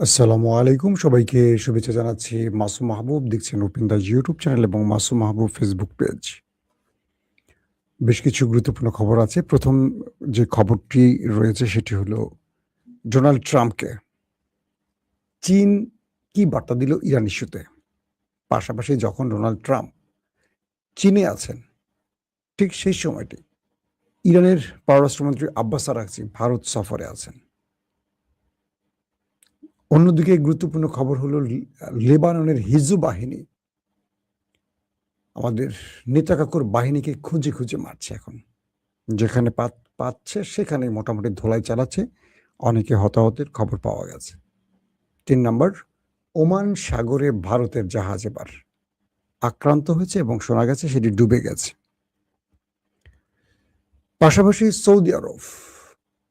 আসসালামু আলাইকুম। সবাইকে শুভেচ্ছা জানাচ্ছি। মাসুম মাহবুব দেখছেন ওপেন দ্য ইউটিউব চ্যানেল এবং মাসুম মাহবুব ফেসবুক পেজ। বেশ কিছু গুরুত্বপূর্ণ খবর আছে। ১ম যে খবরটি রয়েছে সেটি হলো ডোনাল্ড ট্রাম্পকে চীন কি বার্তা দিল ইরান ইস্যুতে? পাশাপাশি যখন ডোনাল্ড ট্রাম্প চীনে আছেন, ঠিক সেই সময়টি ইরানের পররাষ্ট্রমন্ত্রী আব্বাস আরাগচি ভারত সফরে আছেন। অন্যদিকে গুরুত্বপূর্ণ খবর হলো লেবাননের হিজবুল বাহিনী আমাদের নেতাকাকুর বাহিনীকে খুঁজে, খুঁজে মারছে এখন। যেখানে পাচ্ছে সেখানেই মোটামুটি ধোলাই চালাচ্ছে। অনেকে হতাহতের খবর পাওয়া গেছে। ৩ নাম্বার, ওমান সাগরে ভারতের জাহাজ এবার আক্রান্ত হয়েছে এবং শোনা গেছে সেটি ডুবে গেছে। পাশাপাশি সৌদি আরব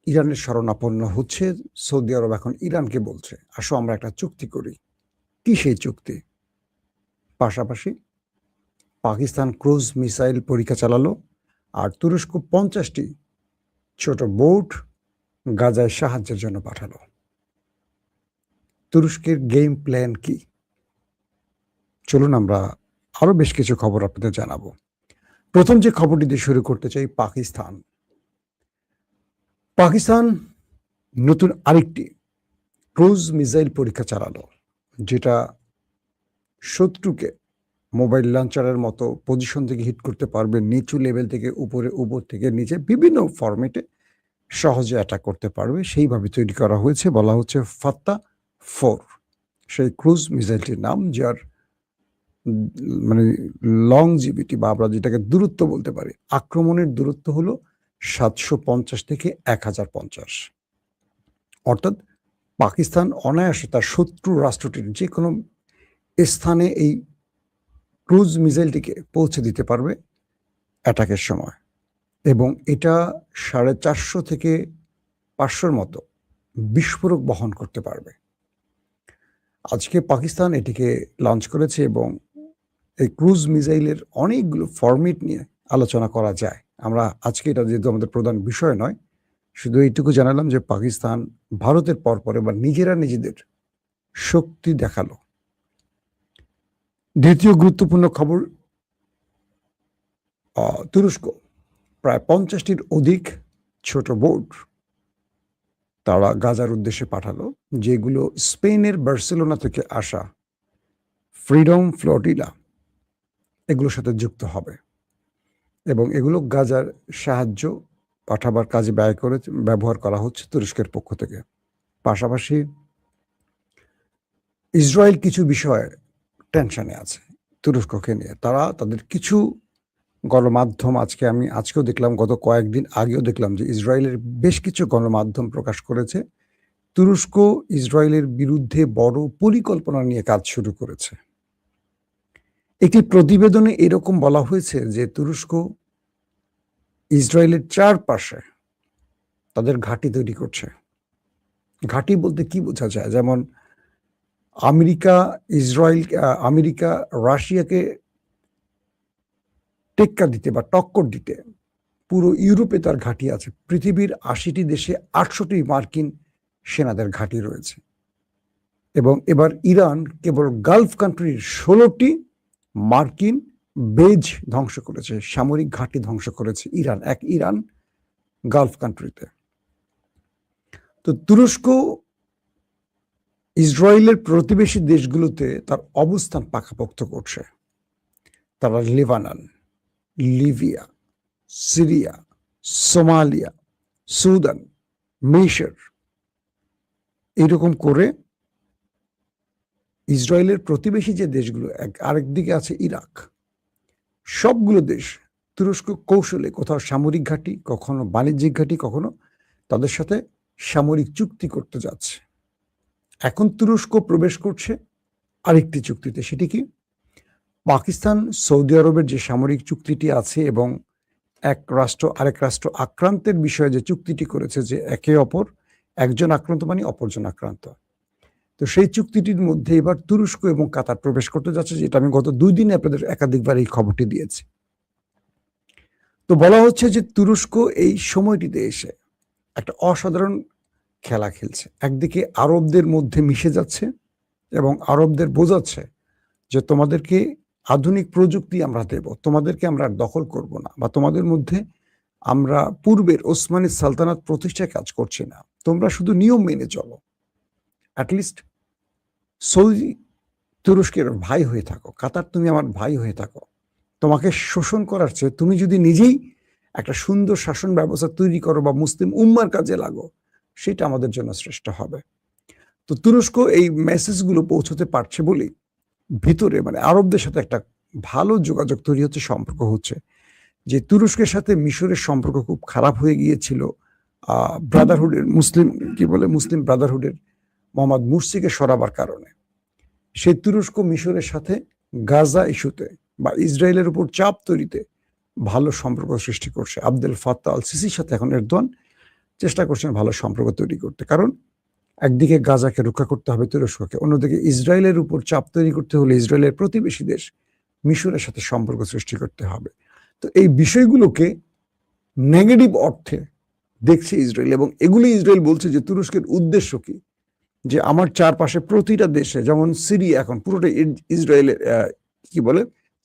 ইরানের শরণাপন্ন হচ্ছে। সৌদি আরব এখন ইরানকে বলছে, "আসো আমরা একটা চুক্তি করি।" কি সেই চুক্তি? পাশাপাশি পাকিস্তান ক্রুজ মিসাইল পরীক্ষা চালালো আর তুরস্ক ৫০টি ছোট বোট গাজায় সাহায্যের জন্য পাঠালো। তুরস্কের গেম প্ল্যান কি? চলুন আমরা আরো বেশ কিছু খবর আপনাদের জানাবো। ১ম যে খবরটি দিয়ে শুরু করতে চাই পাকিস্তান। পাকিস্তান নতুন আরেকটি ক্রুজ মিসাইল পরীক্ষা চালালো, যেটা শত্রুকে মোবাইল লঞ্চারের মতো পজিশন থেকে হিট করতে পারবে, নিচু লেভেল থেকে উপরে, উপর থেকে নিচে বিভিন্ন ফরম্যাটে সহজে অ্যাটাক করতে পারবে। সেইভাবে তৈরি করা হয়েছে। বলা হচ্ছে ফাত্তা-4 সেই ক্রুজ মিসাইলটির নাম, যার মানে লংজিভিটি বা আমরা যেটাকে দূরত্ব বলতে পারি, আক্রমণের দূরত্ব হলো ৭৫০ থেকে ১০৫০। অর্থাৎ পাকিস্তান অনায়াসে তার শত্রু রাষ্ট্রটির যেকোনো স্থানে এই ক্রুজ মিসাইলটিকে পৌঁছে দিতে পারবে অ্যাটাকের সময়, এবং এটা ৪৫০ থেকে ৫০০ মতো বিস্ফোরক বহন করতে পারবে। আজকে পাকিস্তান এটিকে লঞ্চ করেছে এবং এই ক্রুজ মিসাইলের অনেকগুলো ফরম্যাট নিয়ে আলোচনা করা যায়। আমরা আজকে এটা যেহেতু আমাদের প্রধান বিষয় নয়, শুধু এইটুকু জানালাম যে পাকিস্তান ভারতের পরপর এবার নিজেরা নিজেদের শক্তি দেখালো। দ্বিতীয় গুরুত্বপূর্ণ খবর, তুরস্ক প্রায় ৫০টির অধিক ছোট বোট তারা গাজার উদ্দেশ্যে পাঠালো, যেগুলো স্পেনের বার্সেলোনা থেকে আসা ফ্রিডম ফ্লোটিলা এগুলোর সাথে যুক্ত হবে এবং এগুলো গাজার সাহায্য পাঠাবার কাজে ব্যবহার করা হচ্ছে তুরস্কের পক্ষ থেকে। পাশাপাশি ইসরায়েল কিছু বিষয়ে টেনশনে আছে তুরস্ককে নিয়ে। তারা তাদের কিছু গণমাধ্যম আজকেও দেখলাম, গত কয়েকদিন আগেও দেখলাম যে ইসরায়েলের বেশ কিছু গণমাধ্যম প্রকাশ করেছে তুরস্ক ইসরায়েলের বিরুদ্ধে বড় পরিকল্পনা নিয়ে কাজ শুরু করেছে। একটি প্রতিবেদনে এরকম বলা হয়েছে যে তুরস্ক ইসরায়েলের চারপাশে তাদের ঘাঁটি তৈরি করছে। ঘাঁটি বলতে কি বোঝা যায়? যেমন আমেরিকা রাশিয়াকে টেক্কা দিতে বা টক্কর দিতে পুরো ইউরোপে তার ঘাঁটি আছে। পৃথিবীর ৮০টি দেশে ৮০০টি মার্কিন সেনাদের ঘাঁটি রয়েছে এবং এবার ইরান কেবল গালফ কান্ট্রির ১৬টি মার্কিন বেজ ধ্বংস করেছে, সামরিক ঘাঁটি ধ্বংস করেছে ইরান গালফ কান্ট্রিতে। তো তুরস্ক ইসরায়েলের প্রতিবেশী দেশগুলোতে তার অবস্থান পাকাপোক্ত করছে। তারা Lebanon, Libya, Syria, Somalia, Sudan, মিশর এইরকম করে ইসরায়েলের প্রতিবেশী যে দেশগুলো, আরেকদিকে আছে ইরাক, সবগুলো দেশ তুরস্ক কৌশলে কোথাও সামরিক ঘাঁটি, কখনো বাণিজ্যিক ঘাঁটি, কখনো তাদের সাথে সামরিক চুক্তি করতে যাচ্ছে। এখন তুরস্ক প্রবেশ করছে আরেকটি চুক্তিতে। সেটি কি? পাকিস্তান সৌদি আরবের যে সামরিক চুক্তিটি আছে এবং এক রাষ্ট্র আরেক রাষ্ট্র আক্রান্তের বিষয়ে যে চুক্তিটি করেছে, যে একজন আক্রান্ত মানে অপরজন আক্রান্ত, তো সেই চুক্তিটির মধ্যে এবার তুরস্ক এবং কাতার প্রবেশ করতে যাচ্ছে, যেটা আমি গত ২ দিনে আপনাদের একাধিকবার এই খবরটি দিয়েছি। তো বলা হচ্ছে যে তুরস্ক এই সময়টিতে এসে একটা অসাধারণ খেলা খেলছে। একদিকে আরবদের মধ্যে মিশে যাচ্ছে এবং আরবদের বোঝাচ্ছে যে তোমাদেরকে আধুনিক প্রযুক্তি আমরা দেব, তোমাদেরকে আমরা আর দখল করব না, বা তোমাদের মধ্যে আমরা পূর্বের ওসমানী সালতানাত প্রতিষ্ঠায় কাজ করছি না, তোমরা শুধু নিয়ম মেনে চলো, অ্যাটলিস্ট সৌদি তুরস্কের ভাই হয়ে থাকো, কাতার তুমি আমার ভাই হয়ে থাকো। তোমাকে শোষণ করার চেয়ে তুমি যদি নিজেই একটা সুন্দর শাসন ব্যবস্থা তৈরি করো বা মুসলিম উম্মার কাজে লাগো, সেটা আমাদের জন্য শ্রেষ্ঠ হবে। তো তুরস্ক এই মেসেজগুলো পৌঁছতে পারছে বলেই ভিতরে মানে আরবদের সাথে একটা ভালো যোগাযোগ তৈরি হচ্ছে, সম্পর্ক হচ্ছে। যে তুরস্কের সাথে মিশরের সম্পর্ক খুব খারাপ হয়ে গিয়েছিল ব্রাদারহুডের মুসলিম ব্রাদারহুডের মোহাম্মদ মুরসিকে সরাবার কারণে, সেই তুরস্ক মিশরের সাথে গাজা ইস্যুতে বা ইসরায়েলের উপর চাপ তৈরিতে ভালো সম্পর্ক সৃষ্টি করছে। আবদেল ফাত্তা আল সিসির সাথে এখন এরদোয়ান চেষ্টা করছেন ভালো সম্পর্ক তৈরি করতে, কারণ একদিকে গাজাকে রক্ষা করতে হবে তুরস্ককে, অন্যদিকে ইসরায়েলের উপর চাপ তৈরি করতে হলে ইসরায়েলের প্রতিবেশী দেশ মিশরের সাথে সম্পর্ক সৃষ্টি করতে হবে। তো এই বিষয়গুলোকে নেগেটিভ অর্থে দেখছে ইসরায়েল, এবং এগুলি ইসরায়েল বলছে যে তুরস্কের উদ্দেশ্য কি, যে আমার চারপাশে প্রতিটা দেশে, যেমন সিরিয়া এখন পুরোটাই ইসরায়েলের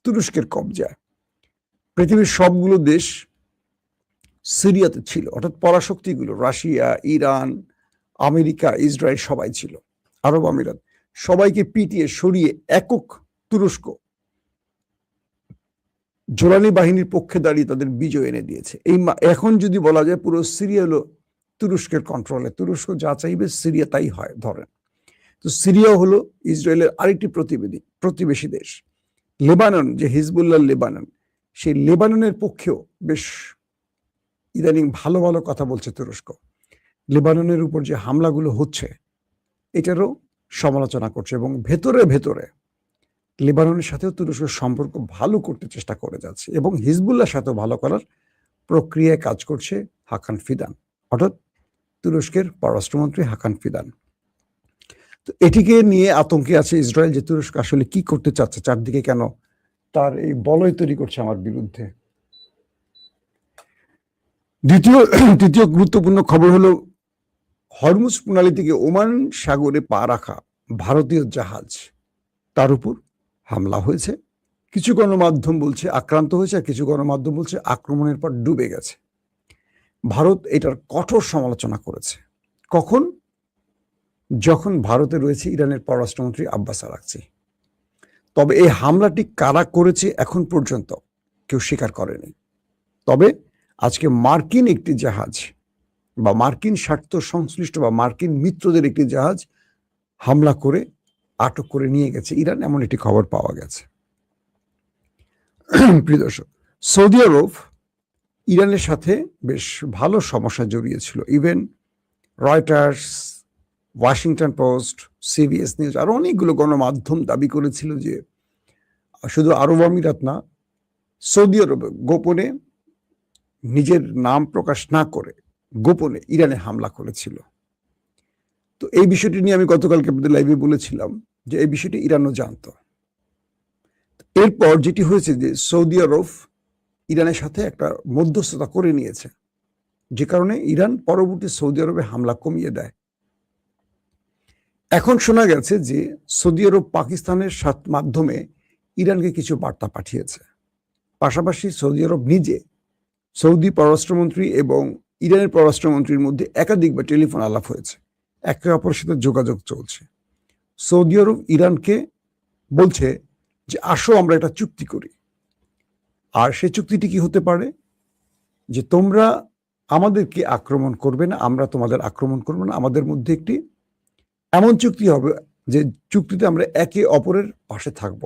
তুরস্কের কবজায়, পৃথিবীর সবগুলো দেশ সিরিয়াতে ছিল, অর্থাৎ পরাশক্তিগুলো রাশিয়া, ইরান, আমেরিকা, ইসরায়েল সবাই ছিল, আরব আমিরাত, সবাইকে পিটিয়ে সরিয়ে একক তুরস্ক জোলানি বাহিনীর পক্ষে দাঁড়িয়ে তাদের বিজয় এনে দিয়েছে। এখন যদি বলা যায় পুরো সিরিয়া হলো তুরস্কের কন্ট্রোলে, তুরস্ক যা চাইবে সিরিয়া তাই হয় ধরেন। তো সিরিয়া হলো ইসরায়েলের আরেকটি প্রতিবেশী দেশ। লেবানন, যে হিজবুল্লাহ লেবানন, সেই লেবাননের পক্ষেও বেশ ইদানিং ভালো ভালো কথা বলছে তুরস্ক। লেবাননের উপর যে হামলাগুলো হচ্ছে এটারও সমালোচনা করছে, এবং ভেতরে ভেতরে লেবাননের সাথেও তুরস্কের সম্পর্ক ভালো করতে চেষ্টা করে যাচ্ছে, এবং হিজবুল্লাহর সাথেও ভালো করার প্রক্রিয়ায় কাজ করছে হাকান ফিদান, অর্থাৎ তুরস্কের পররাষ্ট্রমন্ত্রী হাকান ফিদান। তো এটিকে নিয়ে আতঙ্কে আছে ইসরায়েল, যে তুরস্ক আসলে কি করতে চাচ্ছে, চারদিকে কেন তার এই বলয় তৈরি করছে আমার বিরুদ্ধে। তৃতীয় গুরুত্বপূর্ণ খবর হলো হরমুজ প্রণালী থেকে ওমান সাগরে পা রাখা ভারতীয় জাহাজ, তার উপর হামলা হয়েছে। কিছু গণমাধ্যম বলছে আক্রান্ত হয়েছে, আর কিছু গণমাধ্যম বলছে আক্রমণের পর ডুবে গেছে। ভারত এটার কঠোর সমালোচনা করেছে। কখন? যখন ভারতে রয়েছে ইরানের পররাষ্ট্রমন্ত্রী আব্বাস আরাকচি। তবে এই হামলাটি কারা করেছে এখন পর্যন্ত কেউ স্বীকার করেনি। তবে আজকে মার্কিন একটি জাহাজ বা মার্কিন স্বার্থ সংশ্লিষ্ট বা মার্কিন মিত্রদের একটি জাহাজ হামলা করে আটক করে নিয়ে গেছে ইরান, এমন একটি খবর পাওয়া গেছে। প্রিয় দর্শক, সৌদি আরব ইরানের সাথে বেশ ভালো সমস্যা জড়িয়েছিল। Even Reuters, Washington Post, CBS news, আরো অনেকগুলো গণমাধ্যম দাবি করেছিল যে শুধু আরব আমিরাত না, সৌদি আরব গোপনে নিজের নাম প্রকাশ না করে গোপনে ইরানে হামলা করেছিল। তো এই বিষয়টি নিয়ে আমি গতকালকে আপনাদের লাইভে বলেছিলাম যে এই বিষয়টি ইরানও জানত। এরপর যেটি হয়েছে যে সৌদি আরব ইরানের সাথে একটা মধ্যস্থতা করে নিয়েছে, যে কারণে ইরান পরবর্তী সৌদি আরবে হামলা কমিয়ে দেয়। এখন শোনা গেছে যে সৌদি আরব পাকিস্তানের মাধ্যমে ইরানকে কিছু বার্তা পাঠিয়েছে। পাশাপাশি সৌদি আরব নিজে, সৌদি পররাষ্ট্রমন্ত্রী এবং ইরানের পররাষ্ট্রমন্ত্রীর মধ্যে একাধিকবার টেলিফোন আলাপ হয়েছে, একে অপরের সাথে যোগাযোগ চলছে। সৌদি আরব ইরানকে বলছে যে আসো আমরা একটা চুক্তি করি। আর সেই চুক্তিটি কি হতে পারে? যে তোমরা আমাদেরকে আক্রমণ করবে না, আমরা তোমাদের আক্রমণ করবো না, আমাদের মধ্যে একটি এমন চুক্তি হবে যে চুক্তিতে আমরা একে অপরের পাশে থাকব,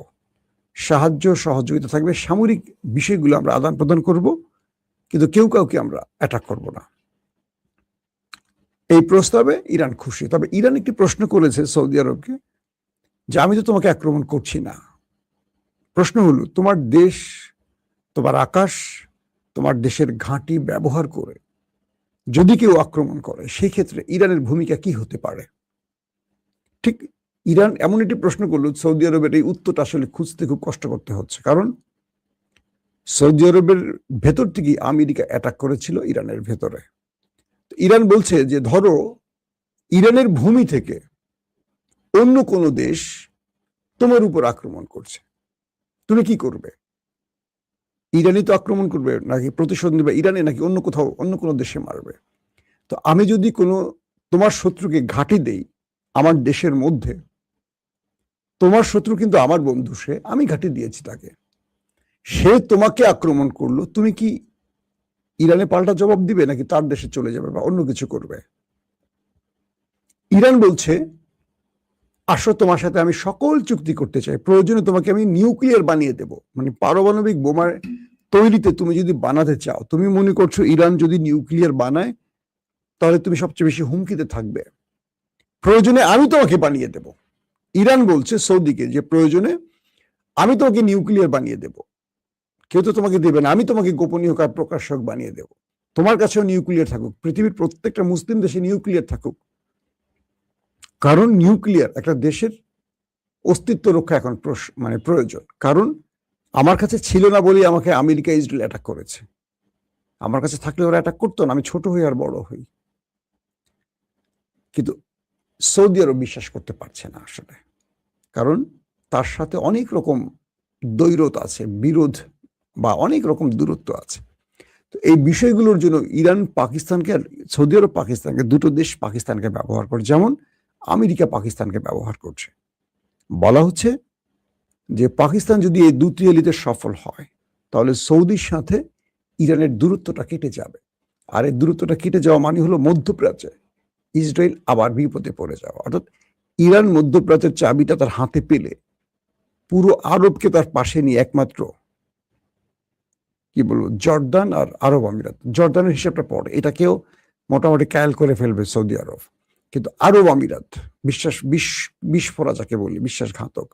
সাহায্য সহযোগিতা থাকবে, সামরিক বিষয়গুলো আমরা আদান প্রদান করব, কিন্তু কেউ কাউকে আমরা অ্যাটাক করব না। এই প্রস্তাবে ইরান খুশি। তবে ইরান একটি প্রশ্ন করেছে সৌদি আরবকে যে আমি তো তোমাকে আক্রমণ করছি না। প্রশ্ন হলো তোমার দেশ, তোমার আকাশ, তোমার দেশের ঘাঁটি ব্যবহার করে যদি কেউ আক্রমণ করে সেই ক্ষেত্রে ইরানের ভূমিকা কি হতে পারে? ঠিক ইরান এমন একটি প্রশ্ন করলো, সৌদি আরবের এই উত্তরটা আসলে খুঁজতে খুব কষ্ট করতে হচ্ছে, কারণ সৌদি আরবের ভেতর থেকে আমেরিকা অ্যাটাক করেছিল ইরানের ভেতরে। ইরান বলছে যে ধরো ইরানের ভূমি থেকে অন্য কোনো দেশ তোমার উপর আক্রমণ করছে, তুমি কি করবে? ইরানই তো আক্রমণ করবে, নাকি প্রতিশোধ নেবে ইরানে, নাকি অন্য কোথাও অন্য কোনো দেশে মারবে? তো আমি যদি কোনো তোমার শত্রুকে ঘাঁটি দেই আমার দেশের মধ্যে, তোমার শত্রু কিন্তু আমার বন্ধু, সে, আমি ঘাঁটি দিয়েছি তাকে, সে তোমাকে আক্রমণ করলো, তুমি কি ইরানে পাল্টা জবাব দিবে, নাকি তার দেশে চলে যাবে বা অন্য কিছু করবে? ইরান বলছে, আসো তোমার সাথে আমি সকল চুক্তি করতে চাই, প্রয়োজনে তোমাকে আমি নিউক্লিয়ার বানিয়ে দেব, মানে পারমাণবিক বোমার তৈরিতে তুমি যদি বানাতে চাও, তুমি মনে করছো ইরান যদি নিউক্লিয়ার বানায় তাহলে তুমি সবচেয়ে বেশি হুমকিতে থাকবে, প্রয়োজনে আমি তোমাকে বানিয়ে দেব। ইরান বলছে সৌদিকে যে প্রয়োজনে আমি তোমাকে নিউক্লিয়ার বানিয়ে দেব, কেউ তো তোমাকে দেবে না, আমি তোমাকে গোপনীয়তার প্রকাশক বানিয়ে দেব, তোমার কাছেও নিউক্লিয়ার থাকুক, পৃথিবীর প্রত্যেকটা মুসলিম দেশে নিউক্লিয়ার থাকুক, কারণ নিউক্লিয়ার একটা দেশের অস্তিত্ব রক্ষা এখন মানে প্রয়োজন। কারণ আমার কাছে ছিল না বলেই আমাকে আমেরিকা ইসরায়েল অ্যাটাক করেছে, আমার কাছে থাকলে ওরা অ্যাটাক করতো না, আমি ছোট হই আর বড় হই। কিন্তু সৌদি আরব বিশ্বাস করতে পারছে না আসলে, কারণ তার সাথে অনেক রকম দ্বৈরথ আছে, বিরোধ বা অনেক রকম দূরত্ব আছে। তো এই বিষয়গুলোর জন্য ইরান পাকিস্তানকে আর সৌদি আরব পাকিস্তানকে, দুটো দেশ পাকিস্তানকে ব্যবহার করে, যেমন আমেরিকা পাকিস্তানকে ব্যবহার করছে। বলা হচ্ছে যে পাকিস্তান যদি এই দুত্রিয়ালিতে সফল হয় তাহলে সৌদির সাথে ইরানের দূরত্বটা কেটে যাবে, আর এই দূরত্বটা কেটে যাওয়া মানে হলো মধ্যপ্রাচ্যে ইসরায়েল আবার বিপদে পড়ে যাওয়া। অর্থাৎ ইরান মধ্যপ্রাচ্যের চাবিটা তার হাতে পেলে পুরো আরবকে তার পাশে নিয়ে একমাত্র কি বলবো জর্দান আর আরব আমিরাত, জর্দানের হিসাবটা পড়ে, এটাকেও মোটামুটি কায়াল করে ফেলবে সৌদি আরব, কিন্তু আরব আমিরাত বিস্ফোরা যাকে বলি, বিশ্বাসঘাতক,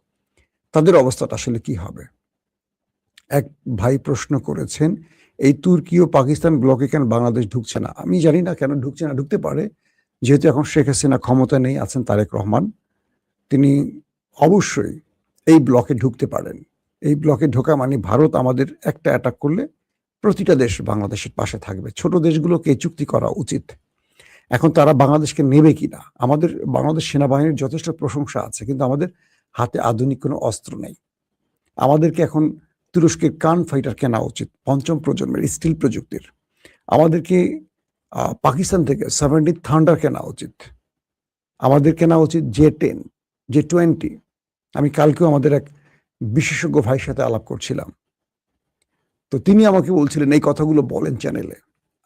তাদের অবস্থাটা আসলে কি হবে? এক ভাই প্রশ্ন করেছেন, এই তুর্কি ও পাকিস্তান ব্লকে কেন বাংলাদেশ ঢুকছে না? আমি জানি না কেন ঢুকছে না, ঢুকতে পারে, যেহেতু এখন শেখ হাসিনা ক্ষমতা নেই, আছেন তারেক রহমান, তিনি অবশ্যই এই ব্লকে ঢুকতে পারেন। এই ব্লকে ঢোকা মানে ভারত আমাদের একটা অ্যাটাক করলে প্রতিটা দেশ বাংলাদেশের পাশে থাকবে, ছোট দেশগুলোকে এই চুক্তি করা উচিত। এখন তারা বাংলাদেশকে নেবে কিনা, আমাদের বাংলাদেশ সেনাবাহিনীর যথেষ্ট প্রশংসা আছে, কিন্তু আমাদের হাতে আধুনিক কোনো অস্ত্র নেই। আমাদেরকে এখন তুরস্কের কান ফাইটার কেনা উচিত, পঞ্চম প্রজন্মের স্টিল প্রযুক্তির। আমাদেরকে পাকিস্তান থেকে 70 থান্ডার কেনা উচিত, আমাদের কেনা উচিত J-10, J-20। আমি কালকেও আমাদের এক বিশেষজ্ঞ ভাইয়ের সাথে আলাপ করছিলাম, তো তিনি আমাকে বলছিলেন এই কথাগুলো বলেন চ্যানেলে।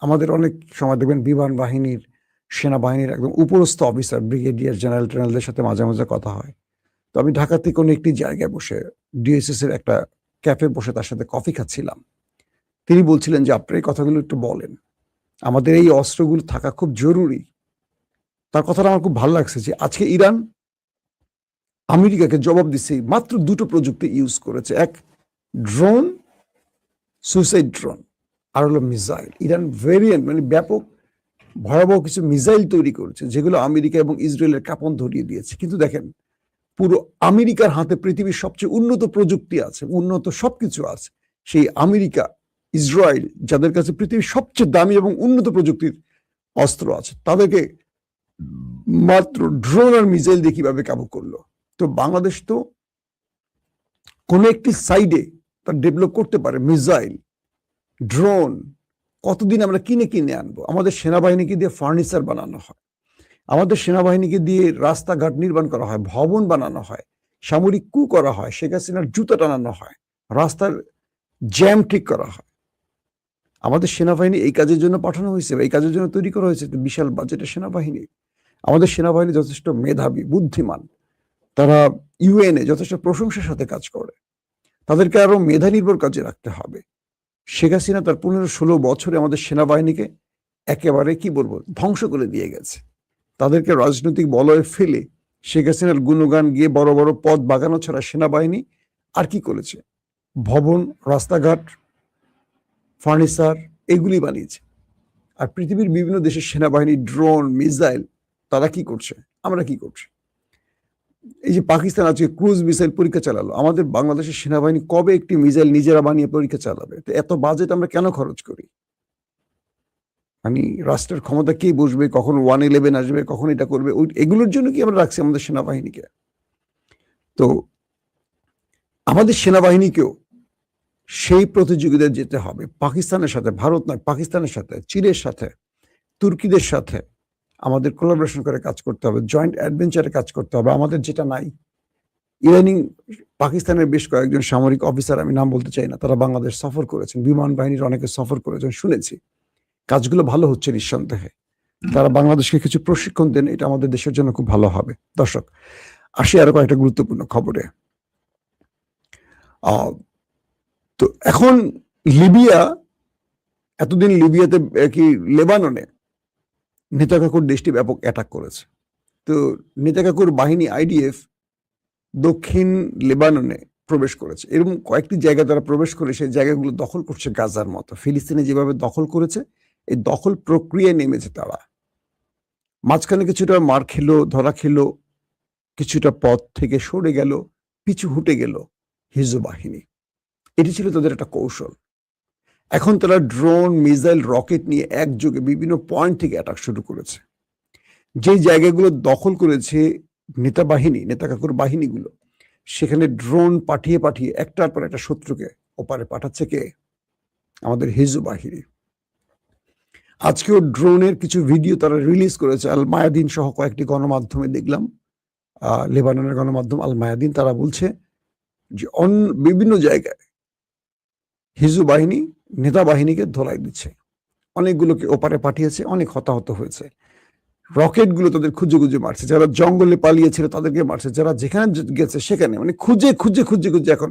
আমাদের অনেক সময় দেখবেন বিমান বাহিনীর, সেনাবাহিনীর একদম উপরস্থ অফিসার, ব্রিগেডিয়ার জেনারেল টেনারেলদের সাথে মাঝে মাঝে কথা হয়। তো আমি ঢাকাতে কোনো একটি জায়গায় বসে ডিএসএস এর একটা ক্যাফে বসে তার সাথে কফি খাচ্ছিলাম। তিনি বলছিলেন যে আপনার এই কথাগুলো একটু বলেন, আমাদের এই অস্ত্রগুলো থাকা খুব জরুরি। তার কথাটা আমার খুব ভালো লাগছে যে আজকে ইরান আমেরিকাকে জবাব দিচ্ছে, মাত্র দুটো প্রযুক্তি ইউজ করেছে, এক ড্রোন, সুইসাইড ড্রোন, আর হলো মিসাইল। ইরান ভেরিয়েন্ট মানে ব্যাপক ভয়াবহ কিছু মিসাইল তৈরি করেছে, যেগুলো আমেরিকা এবং ইসরায়েলের কাঁপন ধরিয়ে দিয়েছে। কিন্তু দেখেন, পুরো আমেরিকার হাতে পৃথিবীর সবচেয়ে উন্নত প্রযুক্তি আছে, উন্নত সবকিছু আছে, সেই আমেরিকা, ইসরায়েল, যাদের কাছে পৃথিবীর সবচেয়ে দামি এবং উন্নত প্রযুক্তির অস্ত্র আছে, তাদেরকে মাত্র ড্রোন আর মিসাইল দিয়ে কিভাবে কাবু করলো? তো বাংলাদেশ তো কোন একটি সাইডে তার ডেভেলপ করতে পারে মিসাইল, ড্রোন, কতদিন আমরা কিনে কিনে আনবো? আমাদের সেনাবাহিনীকে দিয়ে ফার্নিচার বানানো হয়, আমাদের সেনাবাহিনীকে দিয়ে রাস্তাঘাট নির্মাণ করা হয়, ভবন বানানো হয়, সামরিক কু করা হয়, শেখ হাসিনার জুতা টানানো হয়, রাস্তার জ্যাম ঠিক করা হয়। আমাদের সেনাবাহিনী এই কাজের জন্য পাঠানো হয়েছে, এই কাজের জন্য তৈরি করা হয়েছে বিশাল বাজেটের সেনাবাহিনী। আমাদের সেনাবাহিনী যথেষ্ট মেধাবী, বুদ্ধিমান, তারা ইউএনএ যথেষ্ট প্রশংসার সাথে কাজ করে, তাদেরকে আরো মেধা নির্ভর কাজে রাখতে হবে। শেখ হাসিনা তার 15-16 বছরে আমাদের সেনাবাহিনীকে একেবারে কি বলবো ধ্বংস করে দিয়ে গেছে। তাদেরকে রাজনৈতিক বলয়ে ফেলে শেখ হাসিনার গুণগান গিয়ে বড় বড় পদ বাগানো ছাড়া সেনাবাহিনী আর কি করেছে? ভবন, রাস্তাঘাট, ফার্নিচার এগুলি বানিয়েছে। আর পৃথিবীর বিভিন্ন দেশের সেনাবাহিনী ড্রোন, মিসাইল, তারা কি করছে, আমরা কি করছি? এই যে পাকিস্তান আজকে ক্রুজ মিসাইল পরীক্ষা চালালো, আমাদের বাংলাদেশের সেনাবাহিনী কবে একটি মিসাইল নিজেরা বানিয়ে পরীক্ষা চালাবে? তো এত বাজেট আমরা কেন খরচ করি? মানে রাষ্ট্রের ক্ষমতা কে বসবে, কখন 111 আসবে, কখন এটা করবে, এগুলোর জন্য কি আমরা রাখছি আমাদের সেনাবাহিনীকে? তো আমাদের সেনাবাহিনীকেও সেই প্রতিযোগিতায় যেতে হবে পাকিস্তানের সাথে, ভারত নয়, পাকিস্তানের সাথে, চীনের সাথে, তুর্কিদের সাথে আমাদের কোলাবোরেশন করে কাজ করতে হবে, জয়েন্ট অ্যাডভেঞ্চারে কাজ করতে হবে। আমাদের যেটা নাই, ইদানিং পাকিস্তানের বেশ কয়েকজন সামরিক অফিসার, আমি নাম বলতে চাই না, তারা বাংলাদেশ সফর করেছেন, বিমান বাহিনীর অনেকে সফর করেছেন, শুনেছি কাজগুলো ভালো হচ্ছে নিঃসন্দেহে। তারা বাংলাদেশকে কিছু প্রশিক্ষণ দেন, এটা আমাদের দেশের জন্য খুব ভালো হবে। দর্শক, আসি আরো কয়েকটা গুরুত্বপূর্ণ খবরে। তো এখন লিবিয়া, এতদিন লিবিয়াতে কি লেবাননে নেতাকাকুর দেশটি ব্যাপক অ্যাটাক করেছে। তো নেতাকাকুর বাহিনী আইডিএফ দক্ষিণ লেবাননে প্রবেশ করেছে। এরকম কয়েকটি জায়গা তারা প্রবেশ করে সেই জায়গাগুলো দখল করছে গাজার মতো। ফিলিস্তিনে যেভাবে দখল করেছে, এই দখল প্রক্রিয়ায় নেমেছে তারা। মাঝখানে কিছুটা মার খেলো, ধরা খেলো, কিছুটা পথ থেকে সরে গেল, পিছু হুটে গেল হিজবুল বাহিনী। এটি ছিল তাদের একটা কৌশল। এখন তারা ড্রোন, মিসাইল, রকেট নিয়ে একযোগে বিভিন্ন পয়েন্ট থেকে অ্যাটাক শুরু করেছে। যে জায়গাগুলো দখল করেছে নেতাকাকুর বাহিনীগুলো, সেখানে ড্রোন পাঠিয়ে পাঠিয়ে একটার পর একটা শত্রুকে ওপারে পাঠাচ্ছে কে? আমাদের হিজবুল বাহিনী। আজকেও ড্রোনের কিছু ভিডিও তারা রিলিজ করেছে, আল মায়াদিন সহ কয়েকটি গণমাধ্যমে দেখলাম, লেবাননের গণমাধ্যম আল মায়াদিন। তারা বলছে যে বিভিন্ন জায়গায় হিজবুল বাহিনী নেতা বাহিনীকে ধোলাই দিচ্ছে, অনেকগুলোকে ওপারে পাঠিয়েছে, অনেক হতাহত হয়েছে। রকেট গুলো তাদের খুঁজে খুঁজে মারছে, যারা জঙ্গলে পালিয়েছিল তাদেরকে মারছে, যারা যেখানে গেছে সেখানে, মানে খুঁজে খুঁজে খুঁজে খুঁজে এখন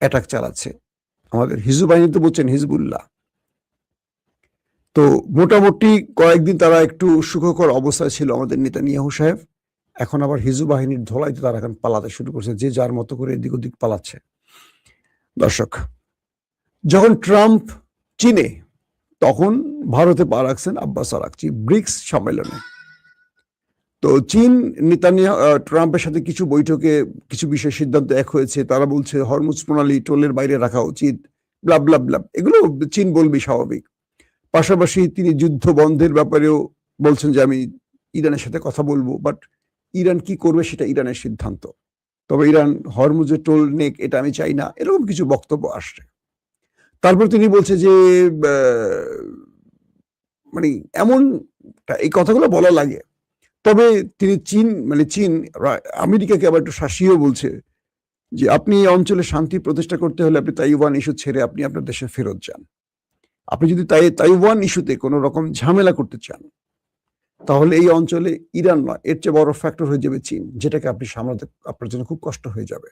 অ্যাটাক চালাচ্ছে। আমাদের হিজবুল বাহিনী তো বলছেন হিজবুল্লাহ। তো মোটামুটি কয়েকদিন তারা একটু সুখকর অবস্থায় ছিল আমাদের নেতানিয়াহু সাহেব। এখন আবার হিজবুল বাহিনীর ধোলাইতে তারা এখন পালাতে শুরু করছে, যে যার মতো করে এদিক ওদিক পালাচ্ছে। দর্শক, যখন ট্রাম্প চীনে, তখন ভারতে পা রাখছেন আব্বাস আরাকচি ব্রিক্স সম্মেলনে। তো চীন ট্রাম্পের সাথে কিছু বৈঠকে কিছু বিষয় সিদ্ধান্ত এক হয়েছে। তারা বলছে হরমুজ প্রণালী টোলের বাইরে রাখা উচিত, ব্লাব ব্লাব ব্লাব, এগুলো চীন বলবি, স্বাভাবিক। পাশাপাশি তিনি যুদ্ধ বন্ধের ব্যাপারেও বলছেন যে আমি ইরানের সাথে কথা বলবো, বাট ইরান কি করবে সেটা ইরানের সিদ্ধান্ত। তবে ইরান হরমুজের টোল নেক, এটা আমি চাই না, এরকম কিছু বক্তব্য আসছে। তারপর তিনি বলছে যে মানে এমন, এই কথাগুলো বলা লাগে। তবে তিনি চীন আমেরিকাকে আবার একটু শাসিয়েও বলছে যে আপনি এই অঞ্চলে শান্তি প্রতিষ্ঠা করতে হলে আপনি তাইওয়ান ইস্যু ছেড়ে আপনি আপনার দেশে ফেরত যান। আপনি যদি তাইওয়ান ইস্যুতে কোনো রকম ঝামেলা করতে চান, তাহলে এই অঞ্চলে ইরান নয়, এর চেয়ে বড় ফ্যাক্টর হয়ে যাবে চীন, যেটাকে আপনি সামলাতে আপনার জন্য খুব কষ্ট হয়ে যাবে।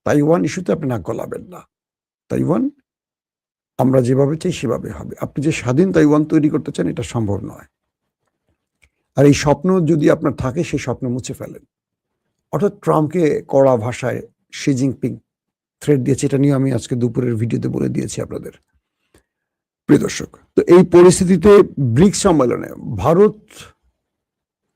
তাইওয়ান ইস্যুতে আপনি নাক গলাবেন না। তাইওয়ান আমরা যেভাবে চাই সেভাবে হবে। আপনি যে স্বাধীন তাইওয়ান তৈরি করতে চান, এটা সম্ভব নয়। আর এই স্বপ্ন যদি আপনার থাকে, সেই স্বপ্ন মুছে ফেলেন। অর্থাৎ ট্রাম্পকে কড়া ভাষায় শি জিনপিং থ্রেট দিয়েছে। এটা নিয়ে আমি আজকে দুপুরের ভিডিওতে বলে দিয়েছি আপনাদের, প্রিয় দর্শক। তো এই পরিস্থিতিতে ব্রিক্স সম্মেলনে ভারত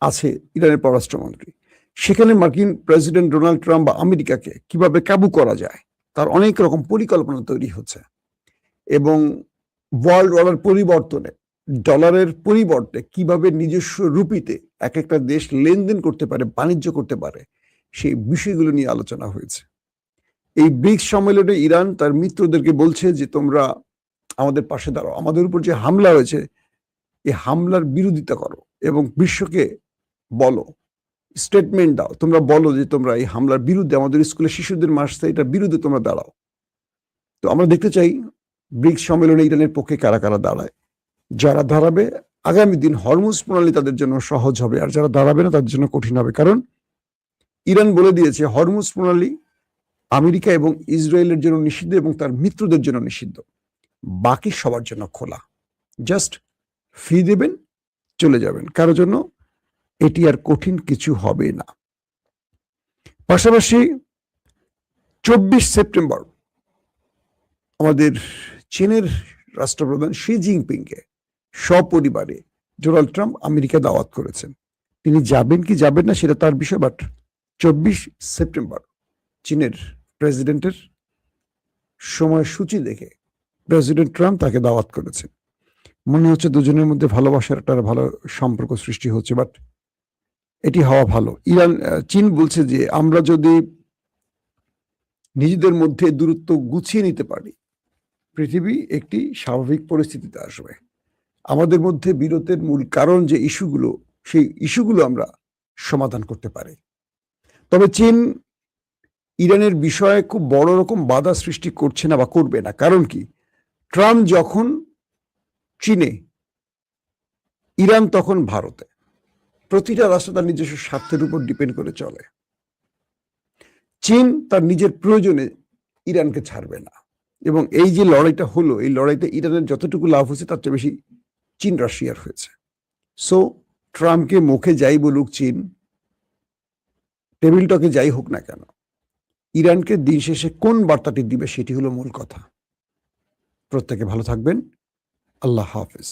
আছে, ইরানের পররাষ্ট্রমন্ত্রী, সেখানে মার্কিন প্রেসিডেন্ট ডোনাল্ড ট্রাম্প বা আমেরিকাকে কিভাবে কাবু করা যায় তার অনেক রকম পরিকল্পনা তৈরি হচ্ছে। এবং ওয়ার্ল্ড অর্ডার পরিবর্তনে, ডলারের পরিবর্তে কিভাবে নিজস্ব রুপিতে এক একটা দেশ লেনদেন করতে পারে, বাণিজ্য করতে পারে, সেই বিষয়গুলো নিয়ে আলোচনা হয়েছে। এই ব্রিক্স সম্মেলনে ইরান তার মিত্রদেরকে বলছে যে তোমরা আমাদের পাশে দাঁড়াও, আমাদের উপর যে হামলা হয়েছে এই হামলার বিরোধিতা করো এবং বিশ্বকে বলো, স্টেটমেন্ট দাও, তোমরা বলো যে তোমরা এই হামলার বিরুদ্ধে, আমাদের স্কুলের শিশুদের মারছে, এটার বিরুদ্ধে তোমরা দাঁড়াও। তো আমরা দেখতে চাই ব্রিক্স সম্মেলনে ইরানের পক্ষে কারা কারা দাঁড়ায়। যারা দাঁড়াবে, আগামী দিন হরমুজ প্রণালী তাদের জন্য সহজ হবে, আর যারা দাঁড়াবে না তাদের জন্য কঠিন হবে। কারণ ইরান বলে দিয়েছে হরমুজ প্রণালী আমেরিকা এবং ইসরায়েলের জন্য নিষিদ্ধ এবং তার মিত্রদের জন্য নিষিদ্ধ, বাকি সবার জন্য খোলা। জাস্ট ফি দেবেন, চলে যাবেন, কারোর জন্য এটি আর কঠিন কিছু হবে না। পাশাপাশি 24 সেপ্টেম্বর আমাদের চীনের রাষ্ট্রপ্রধান শি জিনপিংকে সপরিবারে ডোনাল্ড ট্রাম্প আমেরিকা দাওয়াত করেছেন। তিনি যাবেন কি যাবেন না সেটা তার বিষয়, বাট 24 সেপ্টেম্বর চীনের প্রেসিডেন্টের সময়সূচি দেখে প্রেসিডেন্ট ট্রাম্প তাকে দাওয়াত করেছেন। মনে হচ্ছে দুজনের মধ্যে ভালোবাসার একটা ভালো সম্পর্ক সৃষ্টি হচ্ছে, বাট এটি হওয়া ভালো। চীন বলছে যে আমরা যদি নিজেদের মধ্যে দূরত্ব গুছিয়ে নিতে পারি, পৃথিবী একটি স্বাভাবিক পরিস্থিতিতে আসবে। আমাদের মধ্যে বিরোধের মূল কারণ যে ইস্যুগুলো, সেই ইস্যুগুলো আমরা সমাধান করতে পারি। তবে চীন ইরানের বিষয়ে খুব বড় রকম বাধা সৃষ্টি করছে না বা করবে না। কারণ কি? ট্রাম্প যখন চীনে, ইরান তখন ভারতে। প্রতিটা রাষ্ট্র তার নিজস্ব স্বার্থের উপর ডিপেন্ড করে চলে। চীন তার নিজের প্রয়োজনে ইরানকে ছাড়বে না, এবং এই যে লড়াইটা হলো, এই লড়াইতে ইরানের যতটুকু লাভ হয়েছে তার চেয়ে বেশি চীন রাশিয়ার হয়েছে। সো ট্রাম্পকে মুখে যাই বলুক চীন, টেবিল টকে যাই হোক না কেন, ইরানকে দিন শেষে কোন বার্তাটি দিবে সেটি হলো মূল কথা। প্রত্যেকে ভালো থাকবেন। আল্লাহ হাফেজ।